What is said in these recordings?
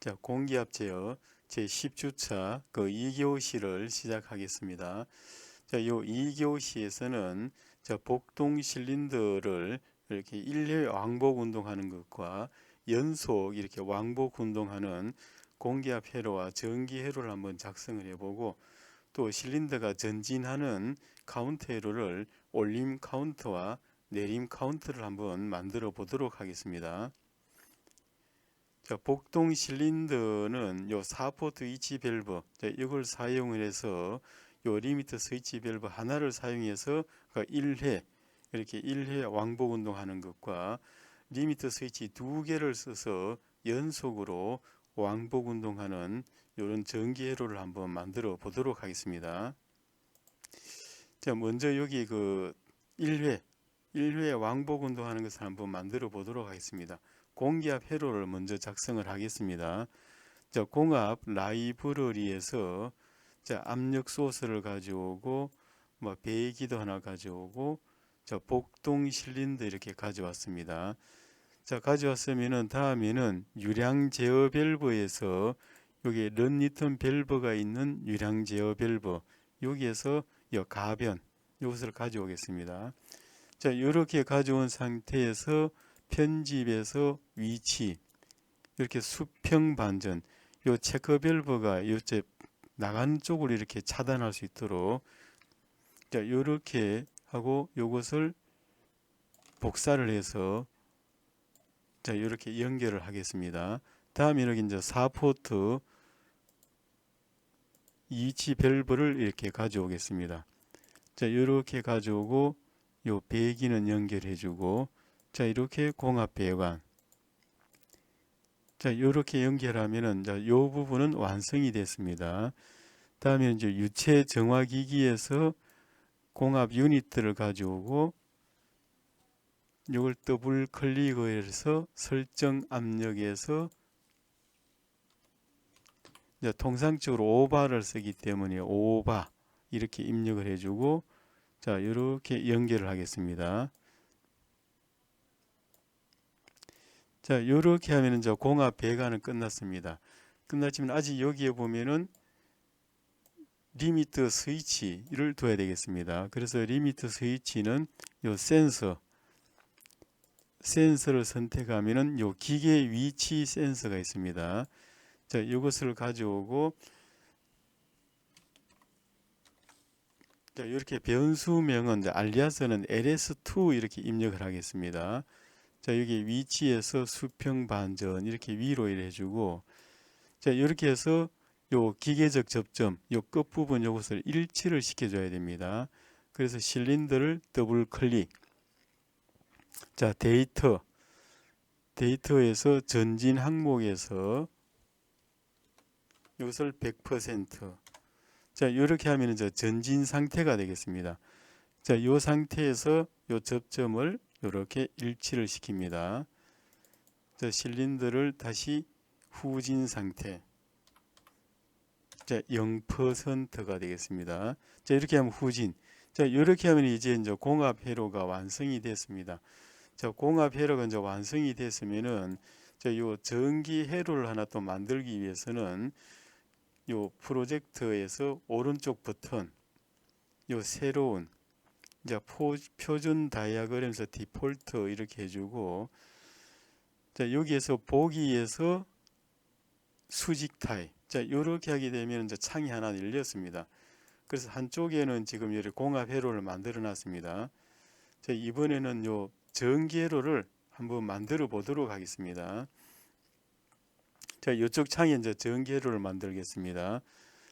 자, 공기압 제어 제10주차 그 2교시를 시작하겠습니다. 자, 요 2교시에서는 자, 복동 실린더를 이렇게 1회 왕복 운동하는 것과 연속 이렇게 왕복 운동하는 공기압 회로와 전기 회로를 한번 작성을 해보고, 또 실린더가 전진하는 카운트 회로를 올림 카운트와 내림 카운트를 한번 만들어 보도록 하겠습니다. 자, 복동 실린더는 요 4포트 위치 밸브, 자, 이걸 사용을 해서 요 리미터 스위치 밸브 하나를 사용해서 1회 이렇게 1회 왕복 운동하는 것과 리미터 스위치 두 개를 써서 연속으로 왕복 운동하는 이런 전기 회로를 한번 만들어 보도록 하겠습니다. 자, 먼저 여기 1회 왕복 운동하는 것을 한번 만들어 보도록 하겠습니다. 공기압 회로를 먼저 작성을 하겠습니다. 자, 공압 라이브러리에서 자, 압력 소스를 가져오고 뭐 배기도 하나 가져오고 자, 복동 실린더 이렇게 가져왔습니다. 자, 가져왔으면은 다음에는 유량 제어 밸브에서 여기 런리턴 밸브가 있는 유량 제어 밸브, 여기에서 이 가변 이것을 가져오겠습니다. 자, 이렇게 가져온 상태에서 편집에서 위치 이렇게 수평 반전, 요 체크 밸브가 요째 나가는 쪽으로 이렇게 차단할 수 있도록 자, 이렇게 하고 요것을 복사를 해서 자, 이렇게 연결을 하겠습니다. 다음에 여기 이제 4포트 위치 밸브를 이렇게 가져오겠습니다. 자, 이렇게 가져오고 요 배기는 연결해 주고, 자, 이렇게 공압 배관, 자, 이렇게 연결하면은 자, 요 부분은 완성이 됐습니다. 다음에 이제 유체 정화 기기에서 공압 유닛들을 가져오고 이걸 더블 클릭해서 설정 압력에서 이제 통상적으로 5바를 쓰기 때문에 5바 이렇게 입력을 해주고, 자, 이렇게 연결을 하겠습니다. 자, 이렇게 하면 이제 공압 배관은 끝났습니다. 끝났지만 아직 여기에 보면은 리미터 스위치를 둬야 되겠습니다. 그래서 리미터 스위치는 요 센서를 선택하면은 요 기계 위치 센서가 있습니다. 자, 이것을 가져오고, 자, 이렇게 변수명은 알리아스는 ls2 이렇게 입력을 하겠습니다. 자, 여기 위치에서 수평 반전 이렇게 위로 해주고, 자, 이렇게 해서 요 기계적 접점, 요 끝부분 요것을 일치를 시켜줘야 됩니다. 그래서 실린더를 더블 클릭. 자, 데이터에서 전진 항목에서 이것을 100%. 자, 이렇게 하면 이제 전진 상태가 되겠습니다. 자, 이 상태에서 이 접점을 이렇게 일치를 시킵니다. 자, 실린더를 다시 후진 상태. 자, 0%가 되겠습니다. 자, 이렇게 하면 후진. 자, 이렇게 하면 이제 공압 회로가 완성이 됐습니다. 자, 공압 회로가 이제 완성이 됐으면은 자, 요 전기 회로를 하나 또 만들기 위해서는 요 프로젝터에서 오른쪽 버튼, 요 새로운 이제 표준 다이아그램에서 디폴트 이렇게 해주고, 자, 여기에서 보기에서 수직 타입. 자, 이렇게 하게 되면 이제 창이 하나 열렸습니다. 그래서 한쪽에는 지금 이렇게 공압 회로를 만들어 놨습니다. 자, 이번에는 요 전기 회로를 한번 만들어 보도록 하겠습니다. 자, 이쪽 창에 이제 전기 회로를 만들겠습니다.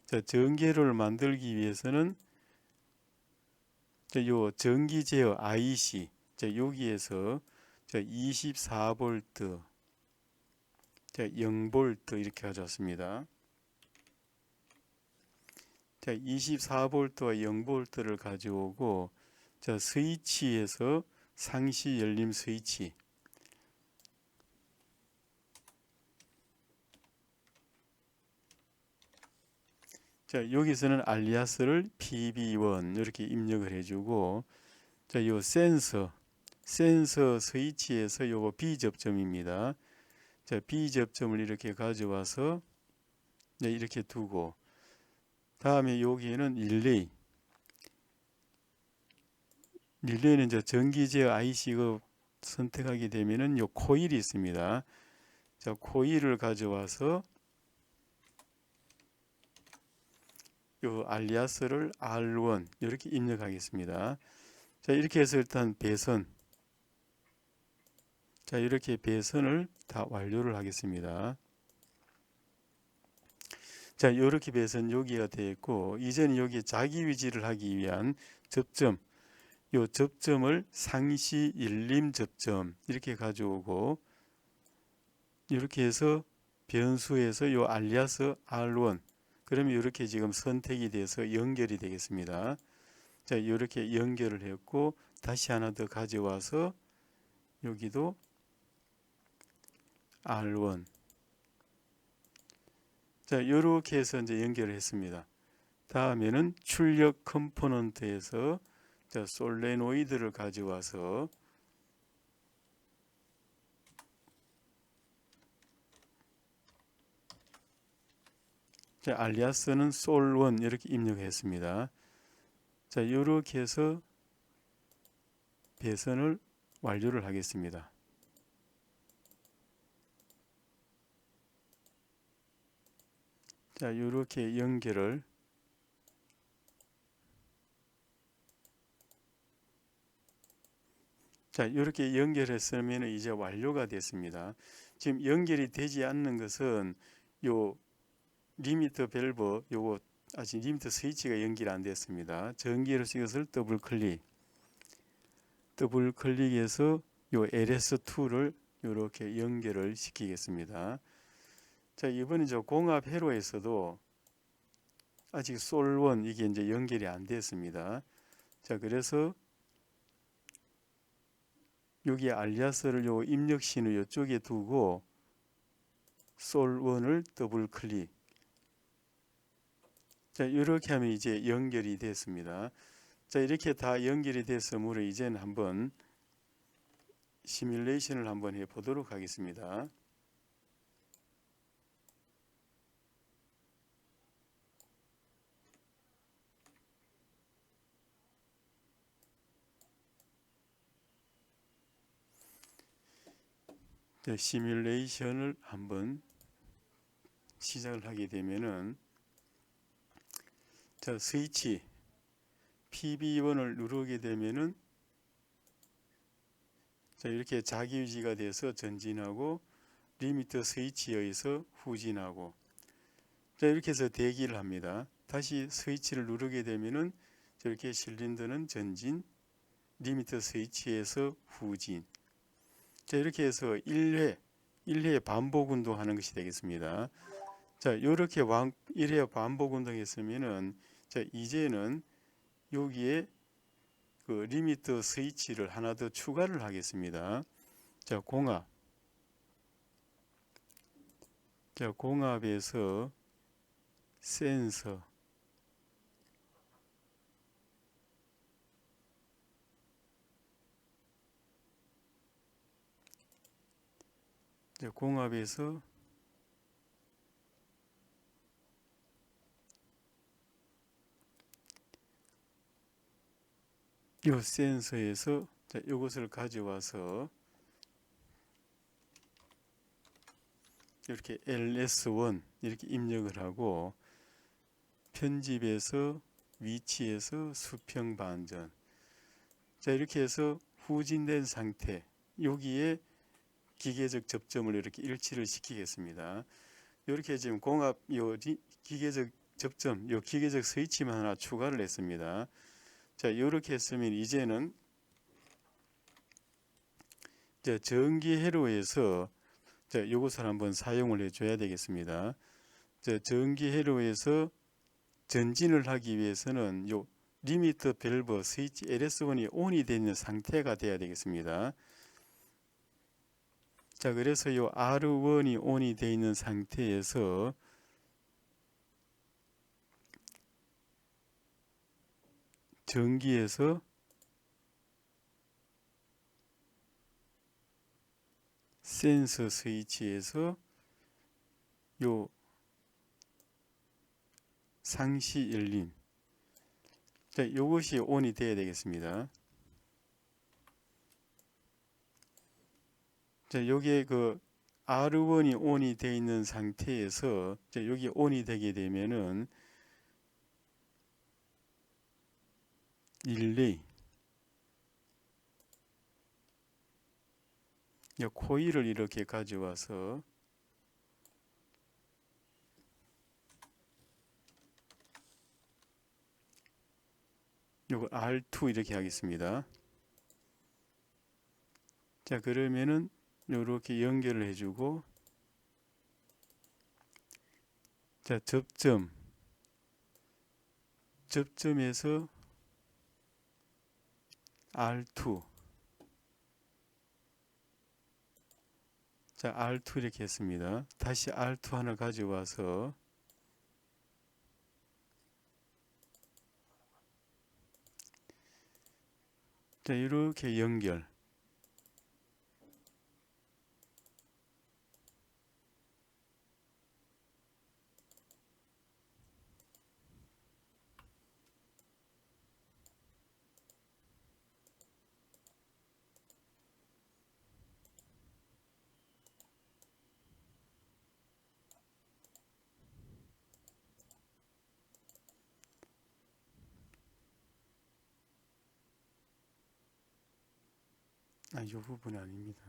자, 전기 회로를 만들기 위해서는 자, 요 전기 제어 IC, 자, 여기에서 자, 24V, 자, 0V 이렇게 가져왔습니다. 자, 24V와 0V를 가져오고, 자, 스위치에서 상시 열림 스위치. 자, 여기서는 알리아스를 PB1 이렇게 입력을 해주고, 자, 요 센서 스위치에서 요거 B 접점입니다. 자, B 접점을 이렇게 가져와서 이렇게 두고, 다음에 여기에는 릴레이는 이제 전기 제어 IC가 선택하게 되면은 요 코일이 있습니다. 자, 코일을 가져와서 요 알리아스를 R1 이렇게 입력하겠습니다. 자, 이렇게 해서 일단 배선, 자, 이렇게 배선을 다 완료를 하겠습니다. 자, 이렇게 배선 여기가 되어 있고, 이제는 여기 자기 위치를 하기 위한 접점, 요 접점을 상시 일림 접점 이렇게 가져오고, 이렇게 해서 변수에서 요 알리아스 R1, 그러면 이렇게 지금 선택이 돼서 연결이 되겠습니다. 자, 이렇게 연결을 했고, 다시 하나 더 가져와서 여기도 R1. 자, 이렇게 해서 이제 연결을 했습니다. 다음에는 출력 컴포넌트에서 자, 솔레노이드를 가져와서 자, 알리아스는 솔1 이렇게 입력했습니다. 자, 이렇게 해서 배선을 완료를 하겠습니다. 자, 이렇게 연결을 자, 이렇게 연결했으면 이제 완료가 됐습니다. 지금 연결이 되지 않는 것은 요 리미터 밸브 요거 아직 리미터 스위치가 연결 안 됐습니다. 전기로서 이것을 더블 클릭해서 요 LS2를 이렇게 연결을 시키겠습니다. 자, 이번에 저 공합 회로에서도 아직 솔1 이게 이제 연결이 안 됐습니다. 자, 그래서 여기 알리아스를 요 입력 신호 이쪽에 두고 솔1을 더블 클릭. 자, 이렇게 하면 이제 연결이 됐습니다. 자, 이렇게 다 연결이 됐으므로 이제는 한번 시뮬레이션을 한번 해 보도록 하겠습니다. 자, 시뮬레이션을 한번 시작을 하게 되면은 자, 스위치 PB1을 누르게 되면은 자, 이렇게 자기 유지가 돼서 전진하고 리미터 스위치에 의해서 후진하고 자, 이렇게 해서 대기를 합니다. 다시 스위치를 누르게 되면은 저렇게 실린더는 전진, 리미터 스위치에서 후진. 자, 이렇게 해서 1회 반복 운동하는 것이 되겠습니다. 자, 이렇게 1회 반복 운동했으면은 자, 이제는 여기에 그 리미터 스위치를 하나 더 추가를 하겠습니다. 자, 공합. 자, 공합에서 센서. 자, 공합에서 이 센서에서 자, 이것을 가져와서 이렇게 LS1 이렇게 입력을 하고 편집에서 위치에서 수평 반전. 자, 이렇게 해서 후진된 상태 여기에 기계적 접점을 이렇게 일치를 시키겠습니다. 이렇게 지금 공합 요 기계적 접점 요 기계적 스위치만 하나 추가를 했습니다. 자, 이렇게 했으면 이제는 이제 전기 회로에서 자, 이것을 한번 사용을 해줘야 되겠습니다. 자, 전기 회로에서 전진을 하기 위해서는 요 리미터 밸브 스위치 LS1이 ON이 되어 있는 상태가 돼야 되겠습니다. 자, 그래서 요 R1이 ON이 되어 있는 상태에서 전기에서 센서 스위치에서 요 상시 열림. 자, 요것이 ON이 돼야 되겠습니다. 자, 여기에 그 R1이 ON이 되어 있는 상태에서 자, 여기 ON이 되게 되면은 릴레이 이 코일을 이렇게 가져와서 요거 R2 이렇게 하겠습니다. 자, 그러면은 요렇게 연결을 해주고 자, 접점에서 R2 자, R2 이렇게 했습니다. 다시 R2 하나 가져와서 자, 이렇게 연결. 이 부분 아닙니다.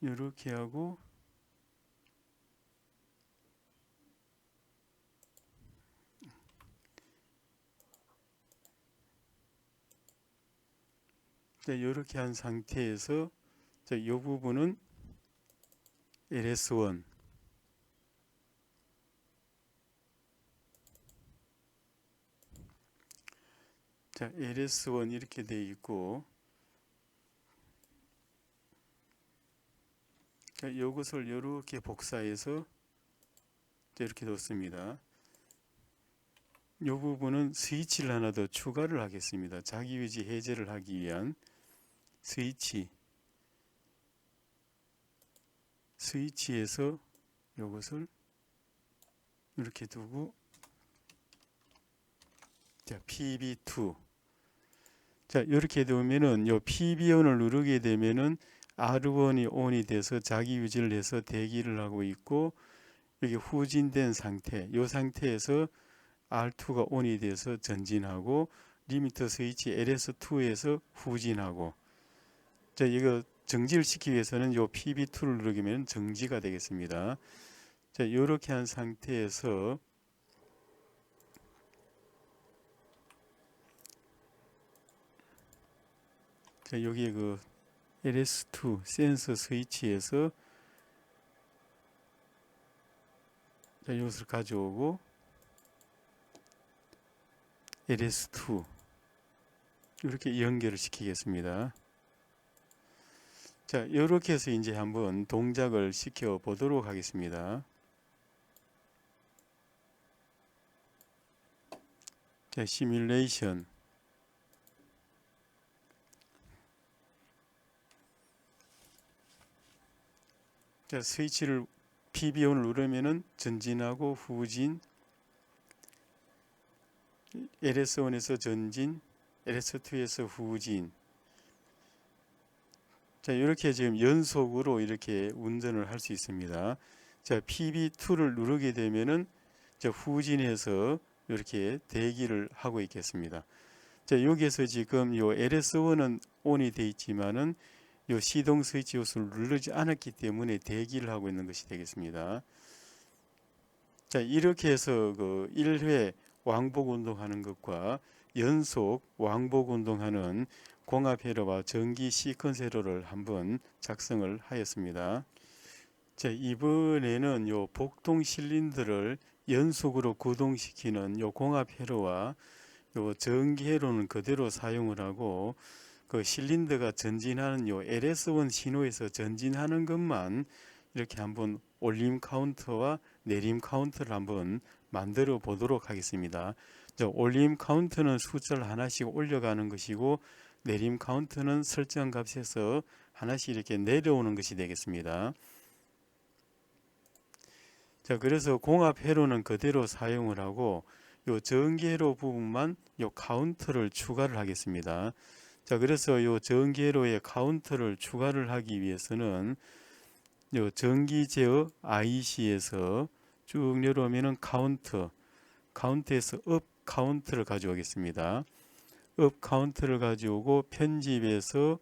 이렇게 하고 자, 이렇게 한 상태에서 자, 이 부분은 LS1 자, LS1 이렇게 되어 있고 자, 이것을 이렇게 복사해서 이렇게 뒀습니다. 이 부분은 스위치를 하나 더 추가를 하겠습니다. 자기 유지 해제를 하기 위한 스위치에서 이것을 이렇게 두고 자, PB2 자, 이렇게 두면은 요 PB1을 누르게 되면은 R1이 ON이 돼서 자기 유지를 해서 대기를 하고 있고 여기 후진된 상태 이 상태에서 R2가 ON이 돼서 전진하고 리미터 스위치 LS2에서 후진하고 자, 이거 정지를 시키기 위해서는 요 PB2를 누르면 정지가 되겠습니다. 자, 이렇게 한 상태에서 자, 여기에 그 LS2 센서 스위치에서 자, 이것을 가져오고 LS2 이렇게 연결을 시키겠습니다. 자, 이렇게 해서 이제 한번 동작을 시켜 보도록 하겠습니다. 자, 시뮬레이션 자, 스위치를 PB1을 누르면은 전진하고 후진 LS1에서 전진 LS2에서 후진 자, 이렇게 지금 연속으로 이렇게 운전을 할 수 있습니다. 자, PB2를 누르게 되면은 자, 후진해서 이렇게 대기를 하고 있겠습니다. 자, 여기에서 지금 요 LS1은 ON이 되어 있지만은 요 시동 스위치 요소를 누르지 않았기 때문에 대기를 하고 있는 것이 되겠습니다. 자, 이렇게 해서 그 1회 왕복 운동하는 것과 연속 왕복 운동하는 공합 회로와 전기 시퀀스 회로를 한번 작성을 하였습니다. 자, 이번에는 요 복동 실린더를 연속으로 구동시키는 요 공합 회로와 요 전기 회로는 그대로 사용을 하고 그 실린더가 전진하는 요 LS1 신호에서 전진하는 것만 이렇게 한번 올림 카운터와 내림 카운터를 한번 만들어 보도록 하겠습니다. 올림 카운트는 숫자를 하나씩 올려가는 것이고 내림 카운트는 설정 값에서 하나씩 이렇게 내려오는 것이 되겠습니다. 자, 그래서 공합 회로는 그대로 사용을 하고 요 전개로 부분만 요 카운트를 추가를 하겠습니다. 자, 그래서 요 전개로의 카운트를 추가를 하기 위해서는 요 전기 제어 IC에서 쭉 내려오면은 카운트에서 업 카운트를 가져오겠습니다. 업 카운트를 가져오고 편집에서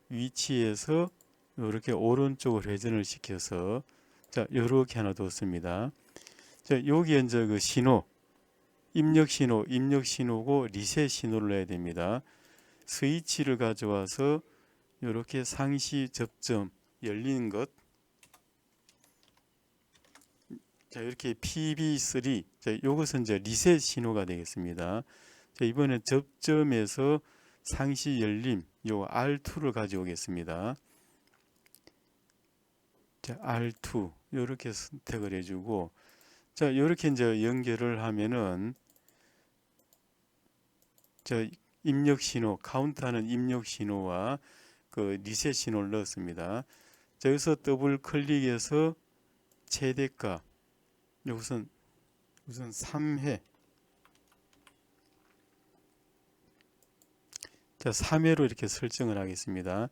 위치에서 이렇게 오른쪽으로 회전을 시켜서 자, 이렇게 하나 뒀습니다. 자, 여기에 이제 그 신호, 입력 신호고 리셋 신호를 넣어야 됩니다. 스위치를 가져와서 이렇게 상시 접점 열리는 것, 자, 이렇게 PB3, 자, 이것은 이제 리셋 신호가 되겠습니다. 자, 이번에 접점에서 상시 열림, 요 R2를 가져오겠습니다. 자, R2 이렇게 선택을 해주고, 자, 이렇게 이제 연결을 하면은 자, 입력 신호, 카운트하는 입력 신호와 그 리셋 신호를 넣었습니다. 자, 여기서 더블 클릭해서 최대값, 우선 3회. 자, 3회로 이렇게 설정을 하겠습니다.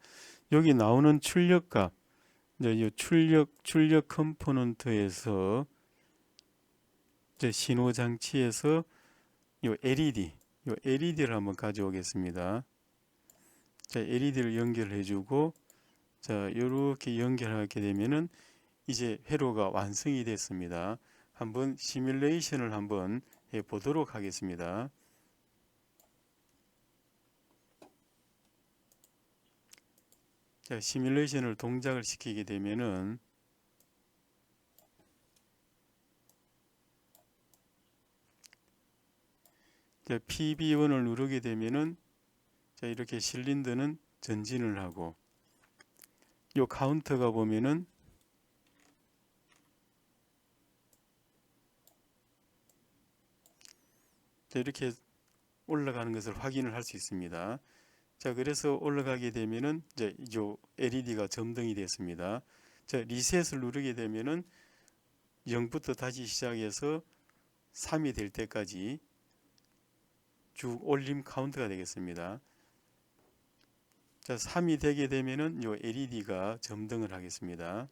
여기 나오는 출력값, 이제 이 출력 컴포넌트에서 이제 신호 장치에서 요 LED를 한번 가져오겠습니다. 자, LED를 연결해 주고, 자, 이렇게 연결하게 되면은 이제 회로가 완성이 됐습니다. 한번 시뮬레이션을 한번 해 보도록 하겠습니다. 자, 시뮬레이션을 동작을 시키게 되면은 자, PB1을 누르게 되면은 자, 이렇게 실린더는 전진을 하고 요 카운터가 보면은 자, 이렇게 올라가는 것을 확인을 할 수 있습니다. 자, 그래서 올라가게 되면은 이제 요 LED가 점등이 됐습니다. 자, 리셋을 누르게 되면은 0부터 다시 시작해서 3이 될 때까지 쭉 올림 카운트가 되겠습니다. 자, 3이 되게 되면은 요 LED가 점등을 하겠습니다.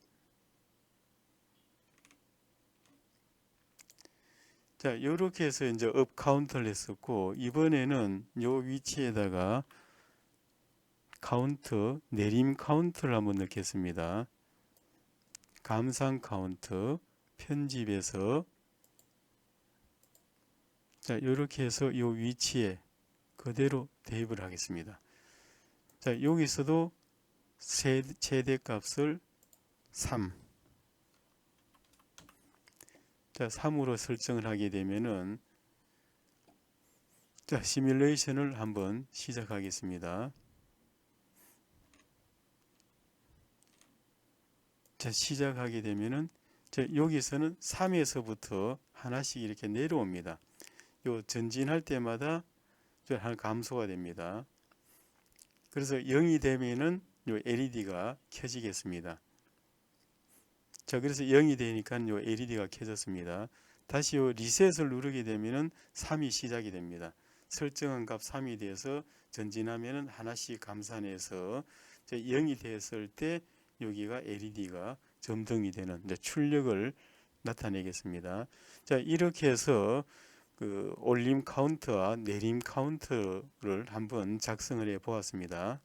자, 이렇게 해서 이제 업 카운트를 했었고, 이번에는 요 위치에다가 카운트, 내림 카운트를 한번 넣겠습니다. 감상 카운트, 편집에서 자, 이렇게 해서 이 위치에 그대로 대입을 하겠습니다. 자, 여기서도 최대 값을 3. 자, 3으로 설정을 하게 되면은 자, 시뮬레이션을 한번 시작하겠습니다. 자, 시작하게 되면은 자, 여기서는 3에서부터 하나씩 이렇게 내려옵니다. 요 전진할 때마다 한 감소가 됩니다. 그래서 0이 되면은 요 LED가 켜지겠습니다. 자, 그래서 0이 되니까 요 LED가 켜졌습니다. 다시 요 리셋을 누르게 되면은 3이 시작이 됩니다. 설정한 값 3이 돼서 전진하면은 하나씩 감산해서 0이 됐을 때 여기가 LED가 점등이 되는 출력을 나타내겠습니다. 자, 이렇게 해서 그 올림 카운트와 내림 카운트를 한번 작성을 해 보았습니다.